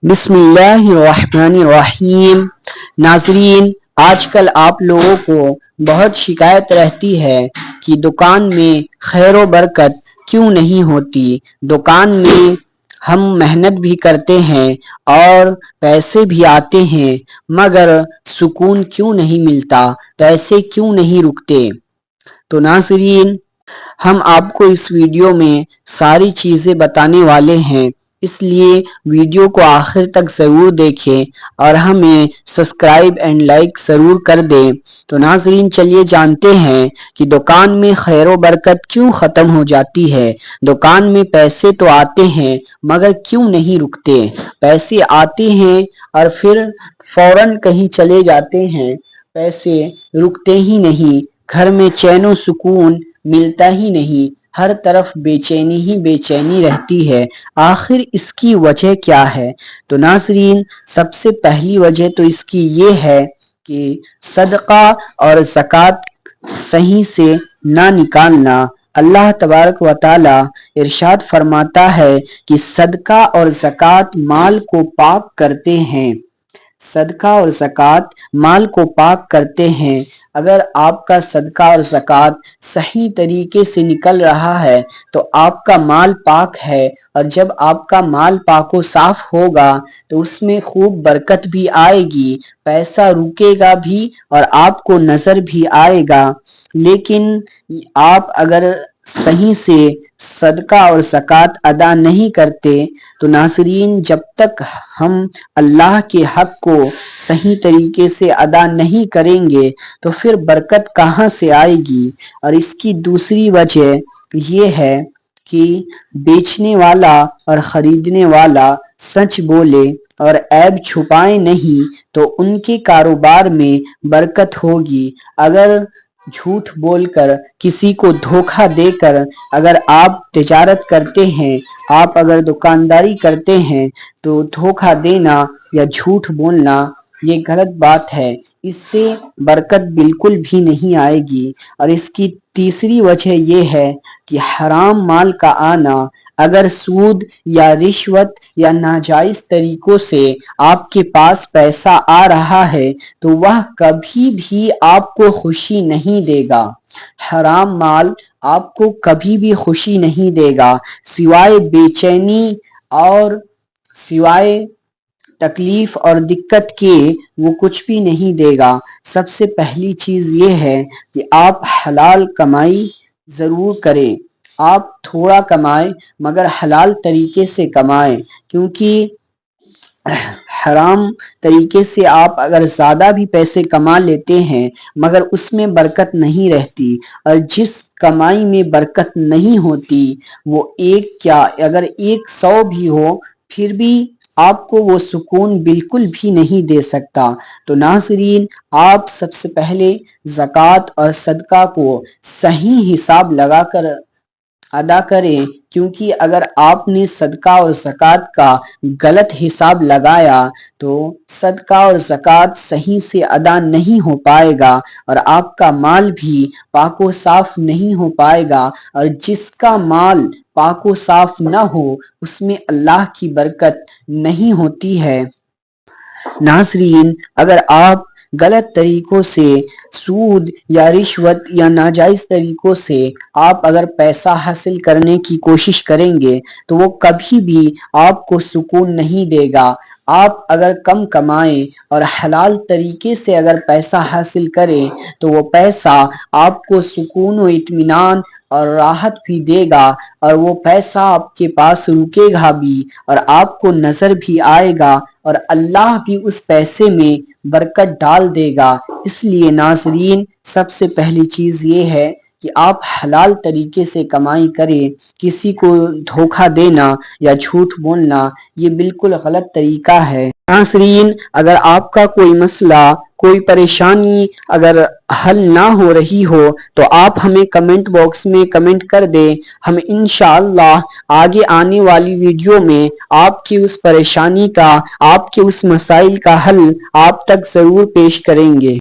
بسم اللہ الرحمن الرحیم۔ ناظرین، آج کل آپ لوگوں کو بہت شکایت رہتی ہے کہ دکان میں خیر و برکت کیوں نہیں ہوتی۔ دکان میں ہم محنت بھی کرتے ہیں اور پیسے بھی آتے ہیں، مگر سکون کیوں نہیں ملتا، پیسے کیوں نہیں رکتے۔ تو ناظرین، ہم آپ کو اس ویڈیو میں ساری چیزیں بتانے والے ہیں، اس لیے ویڈیو کو آخر تک ضرور دیکھیں اور ہمیں سبسکرائب اینڈ لائک ضرور کر دیں۔ تو ناظرین، چلیے جانتے ہیں کہ دکان میں خیر و برکت کیوں ختم ہو جاتی ہے۔ دکان میں پیسے تو آتے ہیں مگر کیوں نہیں رکتے۔ پیسے آتے ہیں اور پھر فوراً کہیں چلے جاتے ہیں، پیسے رکتے ہی نہیں، گھر میں چین و سکون ملتا ہی نہیں، ہر طرف بے چینی ہی بے چینی رہتی ہے۔ آخر اس کی وجہ کیا ہے؟ تو ناظرین، سب سے پہلی وجہ تو اس کی یہ ہے کہ صدقہ اور زکوٰۃ صحیح سے نہ نکالنا۔ اللہ تبارک و تعالی ارشاد فرماتا ہے کہ صدقہ اور زکوٰۃ مال کو پاک کرتے ہیں۔ صدقہ اور زکوٰۃ مال کو پاک کرتے ہیں۔ اگر آپ کا صدقہ اور زکوٰۃ صحیح طریقے سے نکل رہا ہے تو آپ کا مال پاک ہے، اور جب آپ کا مال پاک و صاف ہوگا تو اس میں خوب برکت بھی آئے گی، پیسہ رکے گا بھی اور آپ کو نظر بھی آئے گا۔ لیکن آپ اگر صحیح سے صدقہ اور زکوٰۃ ادا نہیں کرتے تو ناظرین، جب تک ہم اللہ کے حق کو صحیح طریقے سے ادا نہیں کریں گے تو پھر برکت کہاں سے آئے گی۔ اور اس کی دوسری وجہ یہ ہے کہ بیچنے والا اور خریدنے والا سچ بولے اور عیب چھپائے نہیں تو ان کے کاروبار میں برکت ہوگی۔ اگر جھوٹ بول کر، کسی کو دھوکہ دے کر اگر آپ تجارت کرتے ہیں، آپ اگر دکانداری کرتے ہیں تو دھوکہ دینا یا جھوٹ بولنا یہ غلط بات ہے، اس سے برکت بالکل بھی نہیں آئے گی۔ اور اس کی تیسری وجہ یہ ہے کہ حرام مال کا آنا، اگر سود یا رشوت یا ناجائز طریقوں سے آپ کے پاس پیسہ آ رہا ہے تو وہ کبھی بھی آپ کو خوشی نہیں دے گا۔ حرام مال آپ کو کبھی بھی خوشی نہیں دے گا، سوائے بے چینی اور سوائے تکلیف اور دقت کے وہ کچھ بھی نہیں دے گا۔ سب سے پہلی چیز یہ ہے کہ آپ حلال کمائی ضرور کریں۔ آپ تھوڑا کمائیں مگر حلال طریقے سے کمائیں، کیونکہ حرام طریقے سے آپ اگر زیادہ بھی پیسے کما لیتے ہیں مگر اس میں برکت نہیں رہتی، اور جس کمائی میں برکت نہیں ہوتی وہ ایک کیا اگر 100 بھی ہو پھر بھی آپ کو وہ سکون بالکل بھی نہیں دے سکتا۔ تو ناظرین، آپ سب سے پہلے زکوٰۃ اور صدقہ کو صحیح حساب لگا کر ادا کریں، کیونکہ اگر آپ نے صدقہ اور زکوٰۃ کا غلط حساب لگایا تو صدقہ اور زکوٰۃ صحیح سے ادا نہیں ہو پائے گا اور آپ کا مال بھی پاک و صاف نہیں ہو پائے گا، اور جس کا مال پاک و صاف نہ ہو اس میں اللہ کی برکت نہیں ہوتی ہے۔ ناظرین، اگر آپ غلط طریقوں سے سود یا رشوت یا ناجائز طریقوں سے آپ اگر پیسہ حاصل کرنے کی کوشش کریں گے تو وہ کبھی بھی آپ کو سکون نہیں دے گا۔ آپ اگر کم کمائیں اور حلال طریقے سے اگر پیسہ حاصل کریں تو وہ پیسہ آپ کو سکون و اطمینان اور راحت بھی دے گا، اور وہ پیسہ آپ کے پاس رکے گا بھی اور آپ کو نظر بھی آئے گا، اور اللہ بھی اس پیسے میں برکت ڈال دے گا۔ اس لیے ناظرین، سب سے پہلی چیز یہ ہے کہ آپ حلال طریقے سے کمائی کریں۔ کسی کو دھوکہ دینا یا جھوٹ بولنا یہ بالکل غلط طریقہ ہے۔ ناظرین، اگر آپ کا کوئی مسئلہ، کوئی پریشانی اگر حل نہ ہو رہی ہو تو آپ ہمیں کمنٹ باکس میں کمنٹ کر دیں، ہم انشاءاللہ آگے آنے والی ویڈیو میں آپ کی اس پریشانی کا، آپ کے اس مسائل کا حل آپ تک ضرور پیش کریں گے۔